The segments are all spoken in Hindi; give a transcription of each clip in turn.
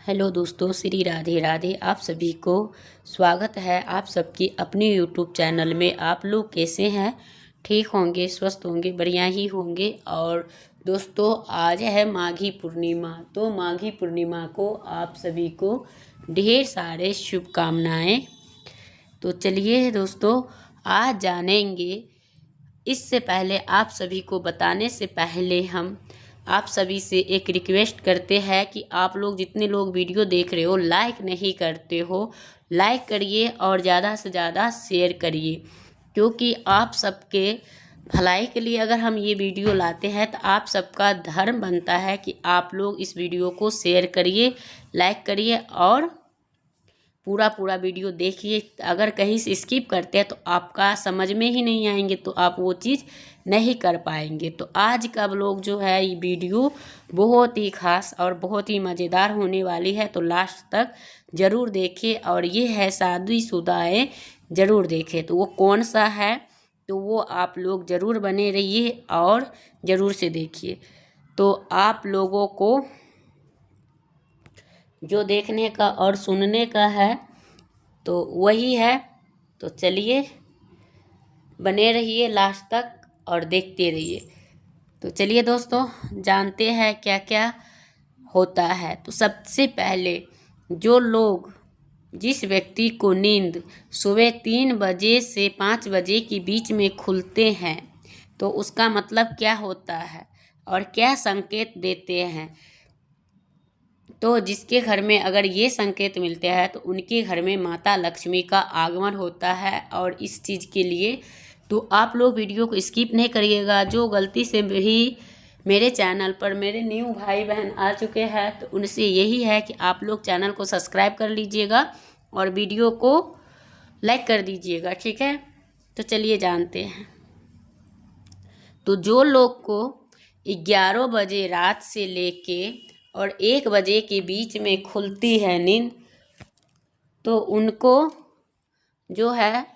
हेलो दोस्तों, श्री राधे राधे। आप सभी को स्वागत है आप सबकी अपने यूट्यूब चैनल में। आप लोग कैसे हैं? ठीक होंगे, स्वस्थ होंगे, बढ़िया ही होंगे। और दोस्तों, आज है माघी पूर्णिमा। तो माघी पूर्णिमा को आप सभी को ढेर सारे शुभकामनाएं। तो चलिए दोस्तों, आज जानेंगे। इससे पहले आप सभी को बताने से पहले हम आप सभी से एक रिक्वेस्ट करते हैं कि आप लोग जितने लोग वीडियो देख रहे हो, लाइक नहीं करते हो, लाइक करिए और ज़्यादा से ज़्यादा शेयर करिए। क्योंकि आप सबके भलाई के लिए अगर हम ये वीडियो लाते हैं तो आप सबका धर्म बनता है कि आप लोग इस वीडियो को शेयर करिए, लाइक करिए और पूरा वीडियो देखिए। अगर कहीं से स्किप करते हैं तो आपका समझ में ही नहीं आएंगे, तो आप वो चीज़ नहीं कर पाएंगे। तो आज का व्लॉग जो है, ये वीडियो बहुत ही खास और बहुत ही मज़ेदार होने वाली है। तो लास्ट तक ज़रूर देखिए। और ये है शादीशुदाएं, ज़रूर देखें। तो वो कौन सा है, तो वो आप लोग ज़रूर बने रहिए और ज़रूर से देखिए। तो आप लोगों को जो देखने का और सुनने का है तो वही है। तो चलिए, बने रहिए लास्ट तक और देखते रहिए। तो चलिए दोस्तों, जानते हैं क्या क्या होता है। तो सबसे पहले जो लोग, जिस व्यक्ति को नींद सुबह 3 बजे से 5 बजे के बीच में खुलते हैं, तो उसका मतलब क्या होता है और क्या संकेत देते हैं। तो जिसके घर में अगर ये संकेत मिलते हैं तो उनके घर में माता लक्ष्मी का आगमन होता है। और इस चीज़ के लिए तो आप लोग वीडियो को स्किप नहीं करिएगा। जो गलती से भी मेरे चैनल पर मेरे न्यू भाई बहन आ चुके हैं तो उनसे यही है कि आप लोग चैनल को सब्सक्राइब कर लीजिएगा और वीडियो को लाइक कर दीजिएगा, ठीक है। तो चलिए जानते हैं। तो जो लोग को 11 बजे रात से लेके और 1 बजे के बीच में खुलती है नींद, तो उनको जो है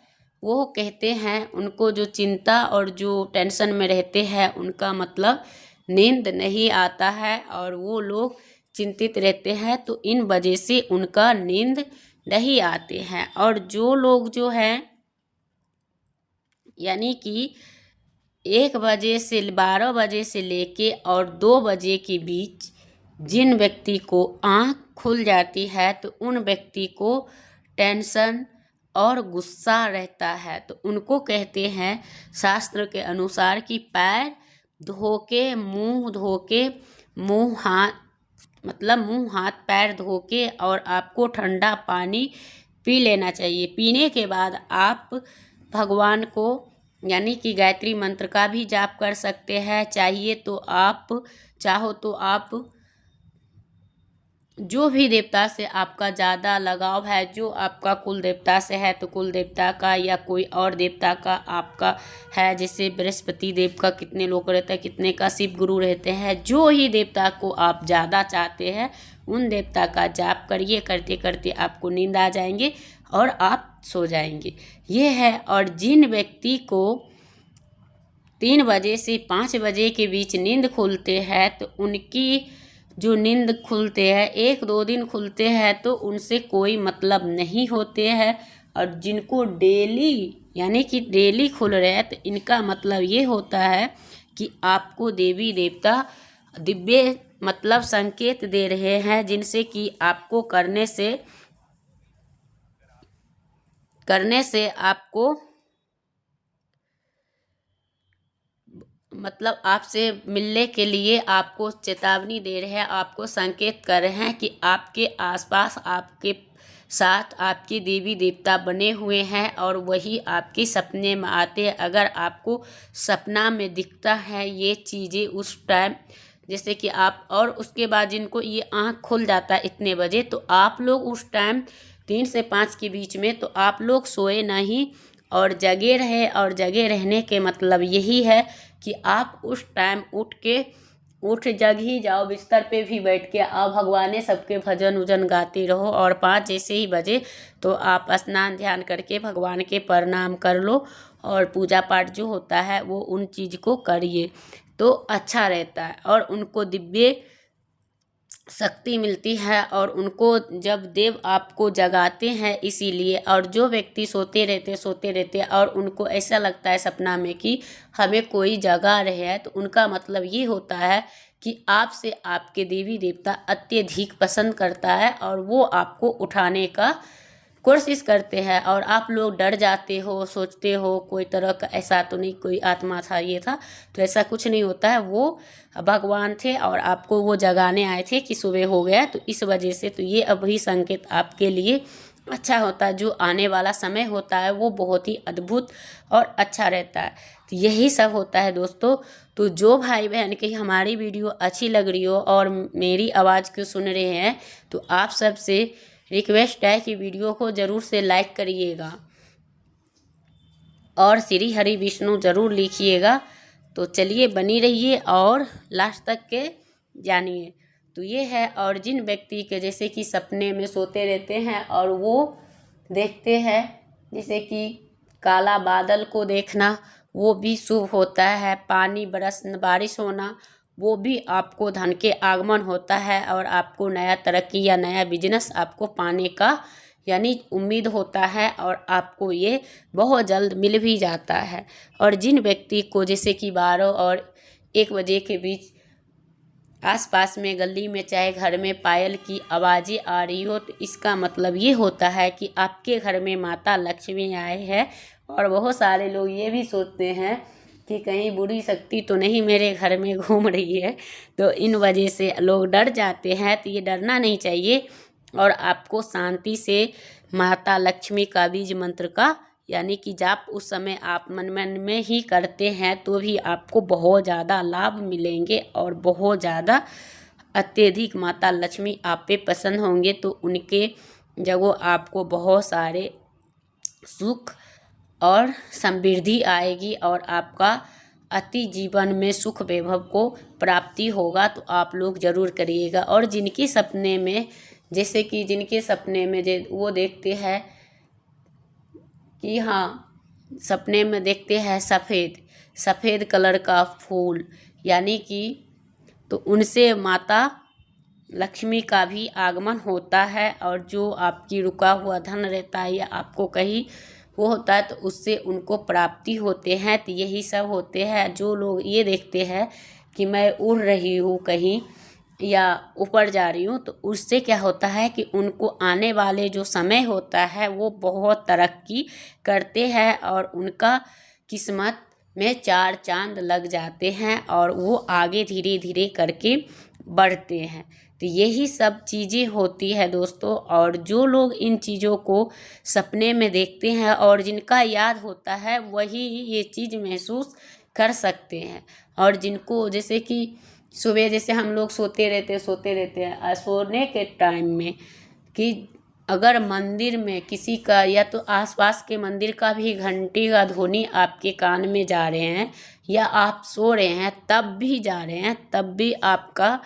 वो कहते हैं, उनको जो चिंता और जो टेंशन में रहते हैं, उनका मतलब नींद नहीं आता है और वो लोग चिंतित रहते हैं। तो इन वजह से उनका नींद नहीं आते हैं। और जो लोग जो हैं, यानी कि 1 बजे से 12 बजे से लेके और 2 बजे के बीच जिन व्यक्ति को आँख खुल जाती है, तो उन व्यक्ति को टेंशन और गुस्सा रहता है। तो उनको कहते हैं शास्त्र के अनुसार कि पैर धो के, मुँह धो के, मुँह हाथ पैर धो के और आपको ठंडा पानी पी लेना चाहिए। पीने के बाद आप भगवान को, यानी कि गायत्री मंत्र का भी जाप कर सकते हैं। चाहो तो आप जो भी देवता से आपका ज़्यादा लगाव है, जो आपका कुल देवता से है, तो कुल देवता का या कोई और देवता का आपका है, जैसे बृहस्पति देव का कितने लोग रहते हैं, कितने का शिव गुरु रहते हैं। जो ही देवता को आप ज़्यादा चाहते हैं, उन देवता का जाप करिए। करते करते आपको नींद आ जाएंगे और आप सो जाएंगे, ये है। और जिन व्यक्ति को 3 बजे से 5 बजे के बीच नींद खुलते हैं, तो उनकी जो नींद खुलते हैं 1-2 दिन खुलते हैं, तो उनसे कोई मतलब नहीं होते हैं। और जिनको डेली, यानी कि डेली खुल रहे हैं, तो इनका मतलब ये होता है कि आपको देवी देवता दिव्य मतलब संकेत दे रहे हैं, जिनसे कि आपको करने से आपको मतलब आपसे मिलने के लिए आपको चेतावनी दे रहे हैं, आपको संकेत कर रहे हैं कि आपके आसपास, आपके साथ आपके देवी देवता बने हुए हैं और वही आपके सपने में आते हैं। अगर आपको सपना में दिखता है ये चीज़ें उस टाइम, जैसे कि आप, और उसके बाद जिनको ये आँख खुल जाता है इतने बजे, तो आप लोग उस टाइम 3 से 5 के बीच में, तो आप लोग सोए नहीं और जगे रहे। और जगे रहने के मतलब यही है कि आप उस टाइम उठ जग ही जाओ, बिस्तर पे भी बैठ के आप भगवाने सबके भजन उजन गाते रहो। और 5 जैसे ही बजे तो आप स्नान ध्यान करके भगवान के प्रणाम कर लो और पूजा पाठ जो होता है वो उन चीज़ को करिए, तो अच्छा रहता है। और उनको दिव्य शक्ति मिलती है और उनको जब देव आपको जगाते हैं इसीलिए। और जो व्यक्ति सोते रहते और उनको ऐसा लगता है सपना में कि हमें कोई जगा रहे हैं, तो उनका मतलब ये होता है कि आपसे आपके देवी देवता अत्यधिक पसंद करता है और वो आपको उठाने का कोशिश करते हैं। और आप लोग डर जाते हो, सोचते हो कोई तरह का ऐसा तो नहीं कोई आत्मा था ये था, तो ऐसा कुछ नहीं होता है। वो भगवान थे और आपको वो जगाने आए थे कि सुबह हो गया, तो इस वजह से तो ये अभी संकेत आपके लिए अच्छा होता है। जो आने वाला समय होता है वो बहुत ही अद्भुत और अच्छा रहता है। तो यही सब होता है दोस्तों। तो जो भाई बहन की हमारी वीडियो अच्छी लग रही हो और मेरी आवाज़ को सुन रहे हैं, तो आप सबसे रिक्वेस्ट है कि वीडियो को ज़रूर से लाइक करिएगा और श्री हरि विष्णु ज़रूर लिखिएगा। तो चलिए बनी रहिए और लास्ट तक के जानिए। तो ये है, और जिन व्यक्ति के जैसे कि सपने में सोते रहते हैं और वो देखते हैं जैसे कि काला बादल को देखना, वो भी शुभ होता है। पानी बारिश होना, वो भी आपको धन के आगमन होता है और आपको नया तरक्की या नया बिजनेस आपको पाने का यानी उम्मीद होता है और आपको ये बहुत जल्द मिल भी जाता है। और जिन व्यक्ति को जैसे कि 12 और 1 बजे के बीच आसपास में गली में चाहे घर में पायल की आवाज़ें आ रही हो, तो इसका मतलब ये होता है कि आपके घर में माता लक्ष्मी आए हैं। और बहुत सारे लोग ये भी सोचते हैं कि कहीं बुरी शक्ति तो नहीं मेरे घर में घूम रही है, तो इन वजह से लोग डर जाते हैं। तो ये डरना नहीं चाहिए और आपको शांति से माता लक्ष्मी का बीज मंत्र का यानी कि जाप उस समय आप मन में ही करते हैं तो भी आपको बहुत ज़्यादा लाभ मिलेंगे और बहुत ज़्यादा अत्यधिक माता लक्ष्मी आप पे पसंद होंगे। तो उनके जगह आपको बहुत सारे सुख और समृद्धि आएगी और आपका अति जीवन में सुख वैभव को प्राप्ति होगा। तो आप लोग ज़रूर करिएगा। और जिनके सपने में जैसे कि जिनके सपने में वो देखते हैं कि हाँ, सपने में देखते हैं सफ़ेद कलर का फूल यानी कि, तो उनसे माता लक्ष्मी का भी आगमन होता है। और जो आपकी रुका हुआ धन रहता है या आपको कहीं वो होता है तो उससे उनको प्राप्ति होते हैं। तो यही सब होते हैं। जो लोग ये देखते हैं कि मैं उड़ रही हूँ कहीं या ऊपर जा रही हूँ, तो उससे क्या होता है कि उनको आने वाले जो समय होता है वो बहुत तरक्की करते हैं और उनका किस्मत में 4 चांद लग जाते हैं और वो आगे धीरे धीरे करके बढ़ते हैं। तो यही सब चीज़ें होती है दोस्तों। और जो लोग इन चीज़ों को सपने में देखते हैं और जिनका याद होता है वही ये चीज़ महसूस कर सकते हैं। और जिनको जैसे कि सुबह जैसे हम लोग सोते रहते हैं सोने के टाइम में कि अगर मंदिर में किसी का या तो आसपास के मंदिर का भी घंटी का ध्वनि आपके कान में जा रहे हैं या आप सो रहे हैं तब भी जा रहे हैं, तब भी आपका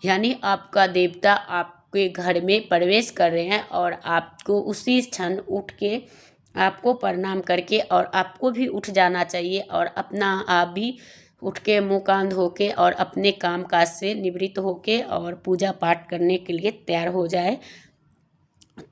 यानी आपका देवता आपके घर में प्रवेश कर रहे हैं और आपको उसी क्षण उठ के आपको प्रणाम करके और आपको भी उठ जाना चाहिए और अपना आप भी उठ के मुँह कान धो के और अपने काम काज से निवृत्त होके और पूजा पाठ करने के लिए तैयार हो जाए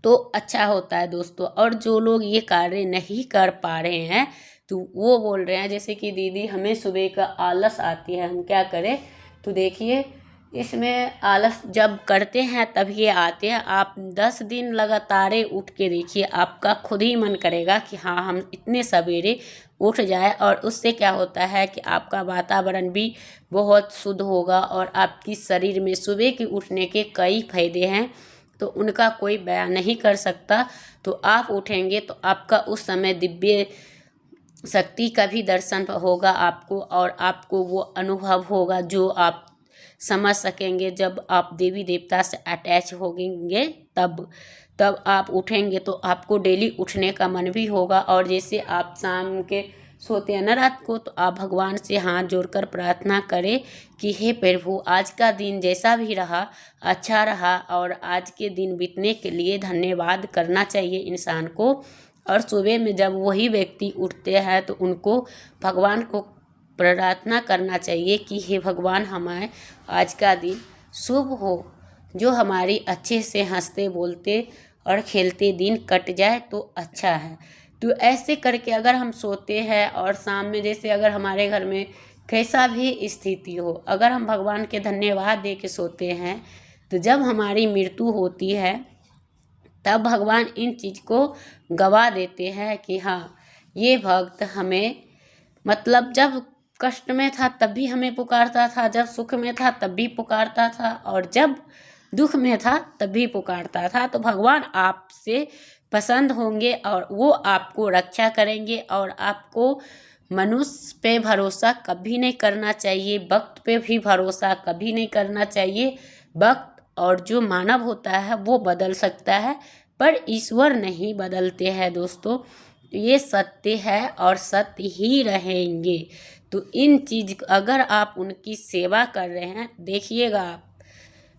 तो अच्छा होता है दोस्तों। और जो लोग ये कार्य नहीं कर पा रहे हैं तो वो बोल रहे हैं जैसे कि दीदी हमें सुबह का आलस आती है, हम क्या करें। तो देखिए इसमें आलस जब करते हैं तब ये आते हैं। आप 10 दिन लगातार उठ के देखिए, आपका खुद ही मन करेगा कि हाँ हम इतने सवेरे उठ जाए। और उससे क्या होता है कि आपका वातावरण भी बहुत शुद्ध होगा और आपकी शरीर में सुबह के उठने के कई फायदे हैं तो उनका कोई बयान नहीं कर सकता। तो आप उठेंगे तो आपका उस समय दिव्य शक्ति का भी दर्शन होगा आपको और आपको वो अनुभव होगा जो आप समझ सकेंगे। जब आप देवी देवता से अटैच होंगे तब आप उठेंगे तो आपको डेली उठने का मन भी होगा। और जैसे आप शाम के सोते हैं ना रात को, तो आप भगवान से हाथ जोड़कर प्रार्थना करें कि हे प्रभु आज का दिन जैसा भी रहा अच्छा रहा और आज के दिन बीतने के लिए धन्यवाद करना चाहिए इंसान को। और सुबह में जब वही व्यक्ति उठते हैं तो उनको भगवान को प्रार्थना करना चाहिए कि हे भगवान हमारे आज का दिन शुभ हो, जो हमारी अच्छे से हंसते बोलते और खेलते दिन कट जाए तो अच्छा है। तो ऐसे करके अगर हम सोते हैं और शाम में जैसे अगर हमारे घर में कैसा भी स्थिति हो, अगर हम भगवान के धन्यवाद दे के सोते हैं तो जब हमारी मृत्यु होती है तब भगवान इन चीज़ को गवा देते हैं कि हाँ ये भक्त हमें, मतलब जब कष्ट में था तब भी हमें पुकारता था, जब सुख में था तब भी पुकारता था, और जब दुख में था तब भी पुकारता था। तो भगवान आपसे पसंद होंगे और वो आपको रक्षा करेंगे। और आपको मनुष्य पे भरोसा कभी नहीं करना चाहिए, भक्त पे भी भरोसा कभी नहीं करना चाहिए। भक्त और जो मानव होता है वो बदल सकता है पर ईश्वर नहीं बदलते हैं दोस्तों। ये सत्य है और सत्य ही रहेंगे। तो इन चीज़ अगर आप उनकी सेवा कर रहे हैं, देखिएगा आप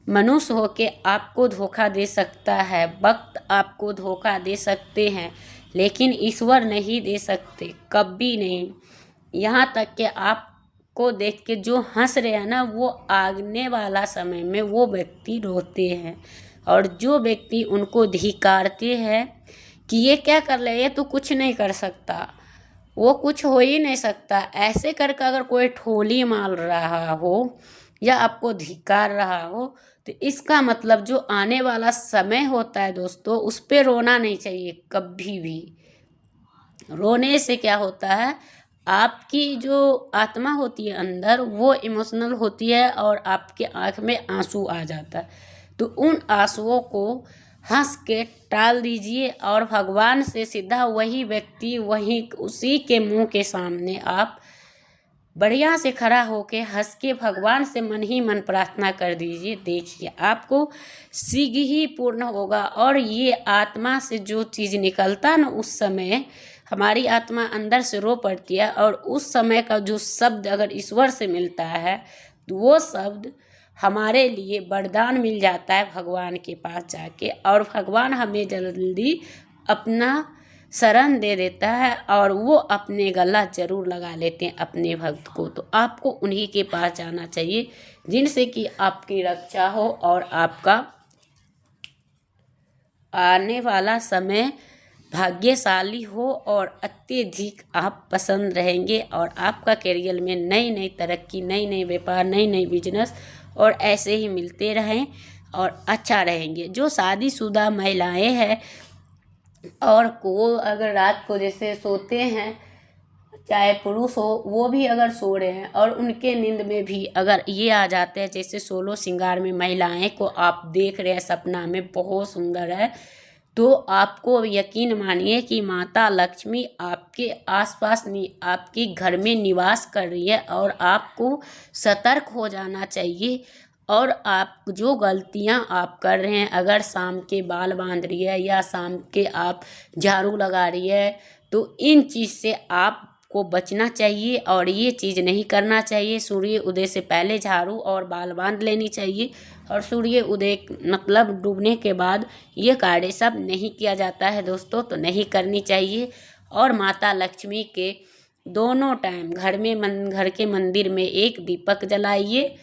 मनुष्य होके आपको धोखा दे सकता है, भक्त आपको धोखा दे सकते हैं, लेकिन ईश्वर नहीं दे सकते, कभी नहीं। यहाँ तक कि आपको देख के जो हंस रहे हैं ना, वो आने वाला समय में वो व्यक्ति रोते हैं। और जो व्यक्ति उनको धिक्कारते हैं कि ये क्या कर ले, ये तो कुछ नहीं कर सकता, वो कुछ हो ही नहीं सकता, ऐसे करके अगर कोई ठोली मार रहा हो या आपको धिक्कार रहा हो, तो इसका मतलब जो आने वाला समय होता है दोस्तों, उस पर रोना नहीं चाहिए कभी भी। रोने से क्या होता है, आपकी जो आत्मा होती है अंदर वो इमोशनल होती है और आपके आँख में आंसू आ जाता है। तो उन आंसुओं को हंस के टाल दीजिए और भगवान से सीधा वही व्यक्ति वही उसी के मुंह के सामने आप बढ़िया से खड़ा होके हंस के भगवान से मन ही मन प्रार्थना कर दीजिए। देखिए आपको शीघ्र ही पूर्ण होगा। और ये आत्मा से जो चीज़ निकलता ना, उस समय हमारी आत्मा अंदर से रो पड़ती है, और उस समय का जो शब्द अगर ईश्वर से मिलता है तो वो शब्द हमारे लिए वरदान मिल जाता है भगवान के पास जाके, और भगवान हमें जल्दी अपना शरण दे देता है और वो अपने गला जरूर लगा लेते हैं अपने भक्त को। तो आपको उन्हीं के पास जाना चाहिए जिनसे कि आपकी रक्षा हो और आपका आने वाला समय भाग्यशाली हो और अत्यधिक आप पसंद रहेंगे, और आपका करियर में नई नई तरक्की, नई नई व्यापार, नई नई बिजनेस और ऐसे ही मिलते रहें और अच्छा रहेंगे। जो शादीशुदा महिलाएं हैं और को अगर रात को जैसे सोते हैं, चाहे पुरुष हो, वो भी अगर सो रहे हैं और उनके नींद में भी अगर ये आ जाते हैं, जैसे 16 श्रृंगार में महिलाएं को आप देख रहे हैं सपना में बहुत सुंदर है, तो आपको यकीन मानिए कि माता लक्ष्मी आपके आसपास आपके घर में निवास कर रही है, और आपको सतर्क हो जाना चाहिए। और आप जो गलतियां आप कर रहे हैं, अगर शाम के बाल बांध रही है या शाम के आप झाड़ू लगा रही है, तो इन चीज़ से आपको बचना चाहिए और ये चीज़ नहीं करना चाहिए। सूर्य उदय से पहले झाड़ू और बाल बांध लेनी चाहिए, और सूर्य उदय मतलब डूबने के बाद ये कार्य सब नहीं किया जाता है दोस्तों, तो नहीं करनी चाहिए। और माता लक्ष्मी के दोनों टाइम घर के मंदिर में एक दीपक जलाइए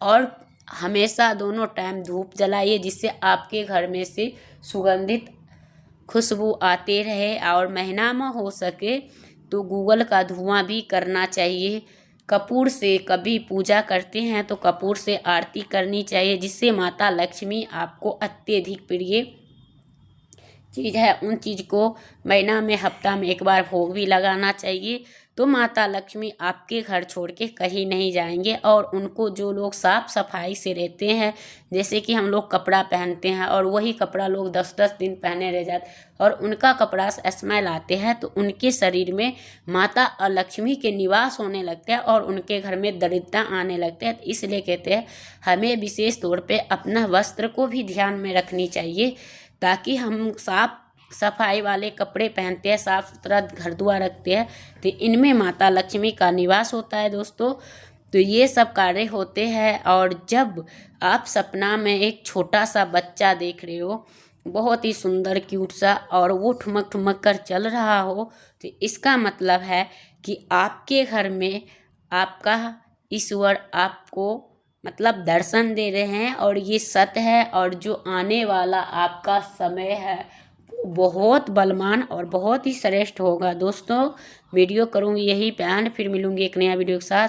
और हमेशा दोनों टाइम धूप जलाइए, जिससे आपके घर में से सुगंधित खुशबू आते रहे। और महीना में हो सके तो गूगल का धुआं भी करना चाहिए। कपूर से कभी पूजा करते हैं तो कपूर से आरती करनी चाहिए, जिससे माता लक्ष्मी आपको अत्यधिक प्रिय चीज़ है, उन चीज़ को महीना में हफ्ता में एक बार भोग भी लगाना चाहिए। तो माता लक्ष्मी आपके घर छोड़ के कहीं नहीं जाएंगे। और उनको जो लोग साफ सफाई से रहते हैं, जैसे कि हम लोग कपड़ा पहनते हैं और वही कपड़ा लोग 10-10 दिन पहने रह जाते और उनका कपड़ा स्मेल आते हैं, तो उनके शरीर में माता लक्ष्मी के निवास होने लगते हैं और उनके घर में दरिद्रता आने लगते हैं। इसलिए कहते हैं हमें विशेष तौर पे अपना वस्त्र को भी ध्यान में रखनी चाहिए, ताकि हम साफ सफाई वाले कपड़े पहनते हैं, साफ सुथरा घर द्वार रखते हैं, तो इनमें माता लक्ष्मी का निवास होता है दोस्तों। तो ये सब कार्य होते हैं। और जब आप सपना में एक छोटा सा बच्चा देख रहे हो, बहुत ही सुंदर क्यूट सा, और वो ठुमक ठुमक कर चल रहा हो, तो इसका मतलब है कि आपके घर में आपका ईश्वर आपको मतलब दर्शन दे रहे हैं और ये सत्य है। और जो आने वाला आपका समय है बहुत बलवान और बहुत ही श्रेष्ठ होगा दोस्तों। वीडियो करूँगी यही पे एंड, फिर मिलूँगी एक नया वीडियो के साथ।